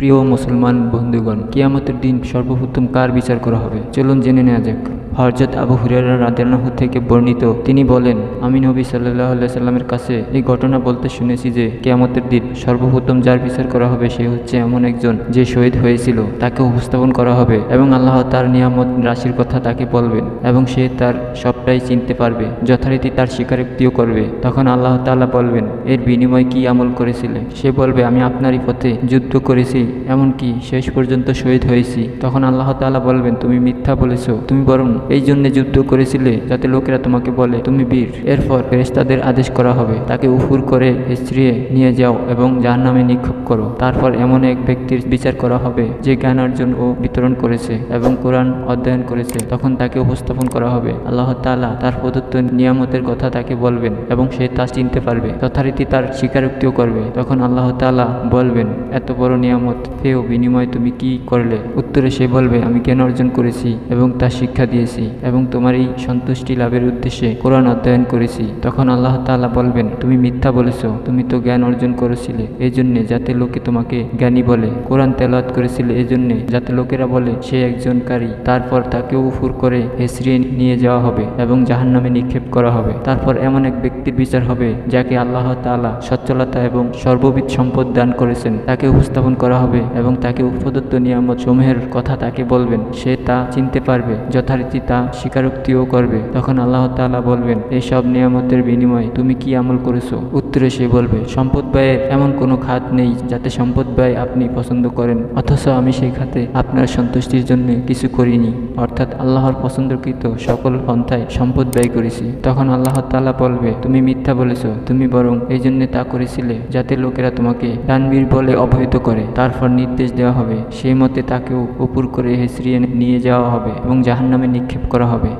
প্রিয় মুসলমান বন্ধুগণ, কিয়ামতের দিন সর্বপ্রথম কার বিচার করা হবে চলুন জেনে নেওয়া যাক। হযরত আবু হুরায়রা রাদিয়াল্লাহু থেকে বর্ণিত, তিনি বলেন, আমি নবী সাল্লাল্লাহু আলাইহি সাল্লামের কাছে এই ঘটনা বলতে শুনেছি যে কিয়ামতের দিন সর্বপ্রথম যার বিচার করা হবে সে হচ্ছে এমন একজন যে শহীদ হয়েছিল। তাকে উপস্থাপন করা হবে এবং আল্লাহ তার নিয়ামত রাশির কথা তাকে বলবেন এবং সে তার সবটাই চিনতে পারবে, যথারীতি তার স্বীকারোক্তিও করবে। তখন আল্লাহ তাআলা বলবেন, এর বিনিময় কি আমল করেছিলে? সে বলবে, আমি আপনারই পথে যুদ্ধ করেছি, এমনকি শেষ পর্যন্ত শহীদ হয়েছি। তখন আল্লাহ তাআলা বলবেন, তুমি মিথ্যা বলেছ, তুমি বরং এই জন্য যুদ্ধ করেছিলে যাতে লোকেরা তোমাকে বলে তুমি বীর। এরপর ফেরেশতাদের আদেশ করা হবে, তাকে উফুর করে হেঁচড়িয়ে নিয়ে যাও এবং জাহান্নামে নিক্ষেপ করো। তারপর এমন এক ব্যক্তির বিচার করা হবে যে জ্ঞান অর্জন ও বিতরণ করেছে এবং কোরআন অধ্যয়ন করেছে। তখন তাকে উপস্থাপন করা হবে, আল্লাহ তাআলা তার প্রদত্ত নিয়ামতের কথা তাকে বলবেন এবং সে তা চিনতে পারবে, যথারীতি তার স্বীকারোক্তিও করবে। তখন আল্লাহ তাআলা বলবেন, এত বড় নিয়ামত পেয়েও বিনিময়ে তুমি কি করলে? উত্তরে সে বলবে, আমি জ্ঞান অর্জন করেছি এবং তা শিক্ষা দিয়েছি এবং তোমার এই সন্তুষ্টি লাভের উদ্দেশ্যে কোরআন অধ্যয়ন করেছি। তখন আল্লাহ তাআলা বলবেন, তুমি মিথ্যা বলেছ, তুমি তো জ্ঞান অর্জন করেছিলে এই জন্যে যাতে লোকে তোমাকে জ্ঞানী বলে, কোরআন তেলাওয়াত করেছিলে এই জন্যে যাতে লোকেরা বলে সে একজন কারি। তারপর তাকে উফুর করে হেঁচড়িয়ে নিয়ে যাওয়া হবে এবং জাহান্নামে নিক্ষেপ করা হবে। তারপর এমন এক ব্যক্তির বিচার হবে যাকে আল্লাহ তাআলা সচ্ছলতা এবং সর্ববিধ সম্পদ দান করেছেন। তাকে উপস্থাপন করা হবে এবং তাকে প্রদত্ত নিয়ামত সমূহের কথা তাকে বলবেন, সে তা চিনতে পারবে, যথারীতি তা স্বীকারোক্তিও করবে। তখন আল্লাহ তাআলা বলবেন, এই সব নিয়ামতের বিনিময়ে তুমি কি আমল করেছো? উত্তরে সে বলবে, সম্পদ ব্যয়ের এমন কোনো খাত নেই যাতে সম্পদ ব্যয় আপনি পছন্দ করেন, অথচ আমি সেই খাতে আপনার সন্তুষ্টির জন্য কিছু করিনি, অর্থাৎ আল্লাহর পছন্দকৃত সকল পন্থায় সম্পদ ব্যয় করেছি। তখন আল্লাহ তাআলা বলবে, তুমি মিথ্যা বলেছ, তুমি বরং এই জন্য তা করেছিলে যাতে লোকেরা তোমাকে দানবীর বলে অবহিত করে। তারপর নির্দেশ দেওয়া হবে, সেই মতে তাকেও উপর করে হেঁচড়িয়ে নিয়ে যাওয়া হবে এবং জাহান্নামে নিক্ষেপ করা হবে।